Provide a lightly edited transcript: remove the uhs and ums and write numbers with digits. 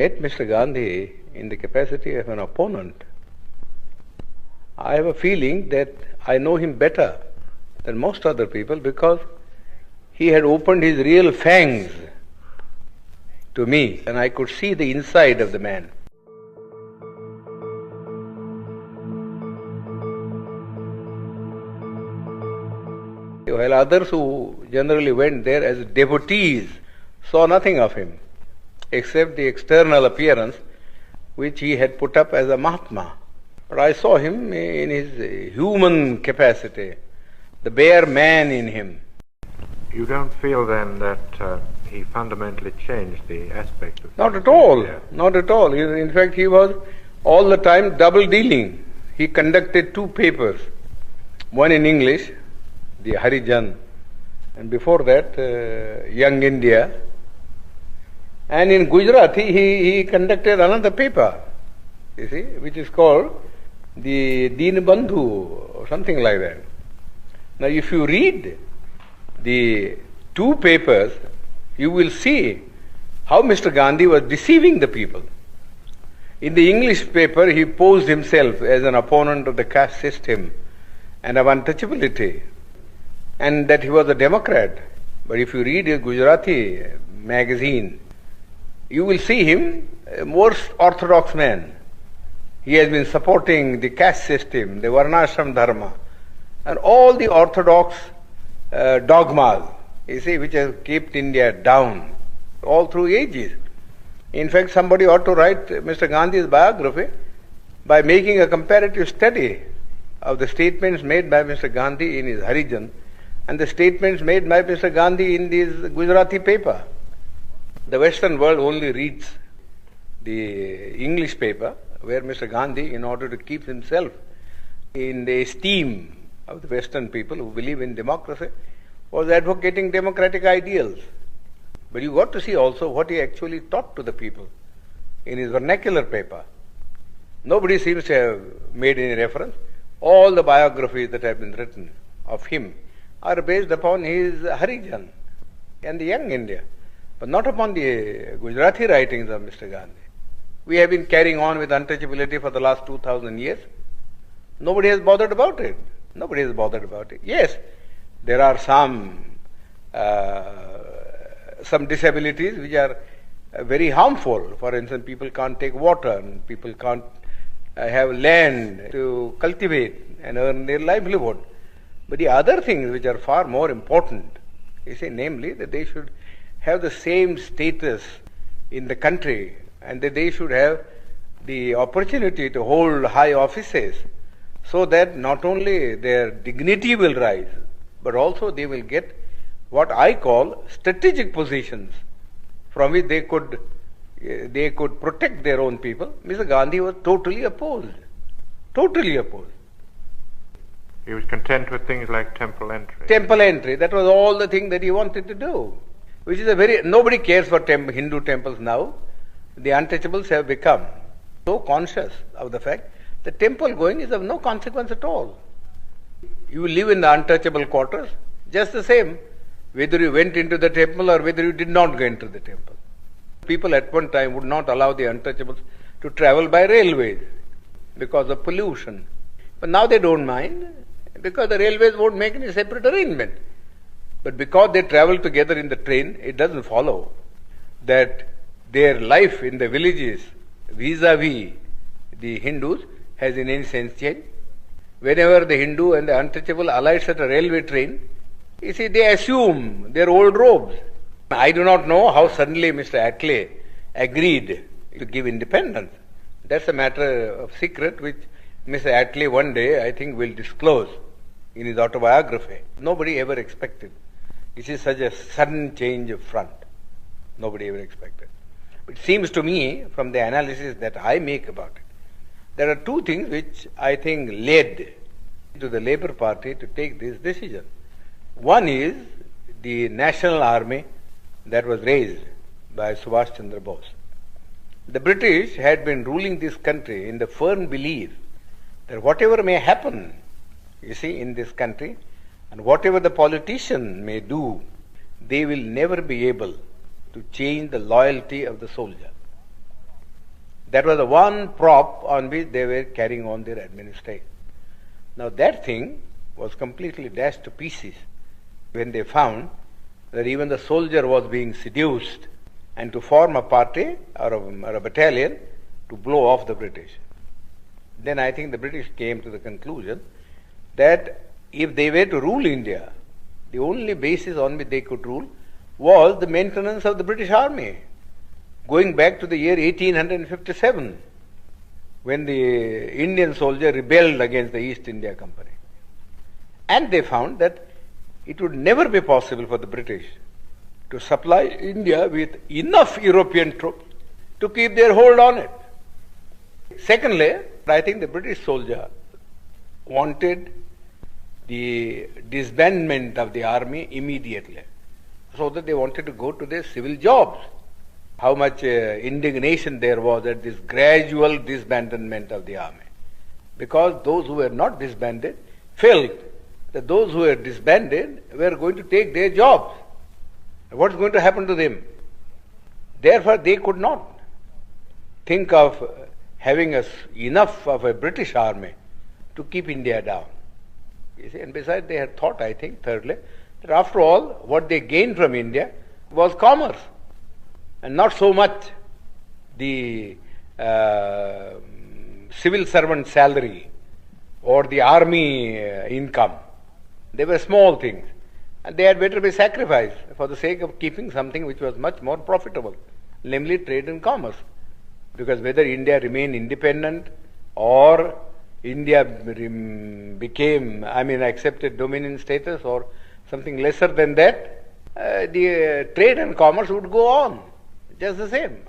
met Mr. Gandhi in the capacity of an opponent, I have a feeling that I know him better than most other people because he had opened his real fangs to me and I could see the inside of the man. While others who generally went there as devotees saw nothing of him except the external appearance which he had put up as a Mahatma. But I saw him in his human capacity, the bare man in him. You don't feel then that he fundamentally changed the aspect of Not at all, not at all. In fact, he was all the time double dealing. He conducted two papers, one in English, the Harijan, and before that, Young India. And in Gujarati, he conducted another paper, you see, which is called the Deen Bandhu or something like that. Now, if you read the two papers, you will see how Mr. Gandhi was deceiving the people. In the English paper, he posed himself as an opponent of the caste system and of untouchability, and that he was a Democrat. But if you read his Gujarati magazine, you will see him a most orthodox man. He has been supporting the caste system, the Varnashram Dharma, and all the orthodox dogmas, you see, which have kept India down all through ages. In fact, somebody ought to write Mr. Gandhi's biography by making a comparative study of the statements made by Mr. Gandhi in his Harijan and the statements made by Mr. Gandhi in this Gujarati paper. The Western world only reads the English paper, where Mr. Gandhi, in order to keep himself in the esteem of the Western people who believe in democracy, was advocating democratic ideals. But you got to see also what he actually taught to the people in his vernacular paper. Nobody seems to have made any reference. All the biographies that have been written of him are based upon his Harijan and the Young India, but not upon the Gujarati writings of Mr. Gandhi. We have been carrying on with untouchability for the last 2000 years. Nobody has bothered about it. Nobody has bothered about it. Yes, there are some disabilities which are very harmful. For instance, people can't take water, and people can't have land to cultivate and earn their livelihood. But the other things which are far more important, you see, namely that they should have the same status in the country and that they should have the opportunity to hold high offices so that not only their dignity will rise, but also they will get what I call strategic positions from which they could protect their own people. Mr. Gandhi was totally opposed. Totally opposed. He was content with things like temple entry. Temple entry, that was all the thing that he wanted to do. Which is nobody cares for Hindu temples now. The untouchables have become so conscious of the fact that temple going is of no consequence at all. You live in the untouchable quarters, just the same, whether you went into the temple or whether you did not go into the temple. People at one time would not allow the untouchables to travel by railways because of pollution. But now they don't mind because the railways won't make any separate arrangement. But because they travel together in the train, it doesn't follow that their life in the villages vis-a-vis the Hindus has in any sense changed. Whenever the Hindu and the untouchable alights at a railway train, you see, they assume their old robes. I do not know how suddenly Mr. Attlee agreed to give independence. That's a matter of secret which Mr. Attlee one day, I think, will disclose in his autobiography. Nobody ever expected. It is such a sudden change of front. Nobody ever expected. It seems to me, from the analysis that I make about it, there are two things which I think led to the Labour Party to take this decision. One is the national army that was raised by Subhash Chandra Bose. The British had been ruling this country in the firm belief that whatever may happen, you see, in this country, and whatever the politician may do, they will never be able to change the loyalty of the soldier. That was the one prop on which they were carrying on their administration. Now that thing was completely dashed to pieces when they found that even the soldier was being seduced and to form a party or a battalion to blow off the British. Then I think the British came to the conclusion that if they were to rule India, the only basis on which they could rule was the maintenance of the British Army, going back to the year 1857, when the Indian soldier rebelled against the East India Company. And they found that it would never be possible for the British to supply India with enough European troops to keep their hold on it. Secondly, I think the British soldier wanted the disbandment of the army immediately, so that they wanted to go to their civil jobs. How much indignation there was at this gradual disbandment of the army, because those who were not disbanded felt that those who were disbanded were going to take their jobs. What's going to happen to them? Therefore, they could not think of having enough of a British army to keep India down. You see, and besides, they had thought, I think, thirdly, that after all, what they gained from India was commerce, and not so much the civil servant salary or the army income. They were small things, and they had better be sacrificed for the sake of keeping something which was much more profitable, namely trade and commerce. Because whether India remained independent or India accepted dominion status or something lesser than that, the trade and commerce would go on just the same.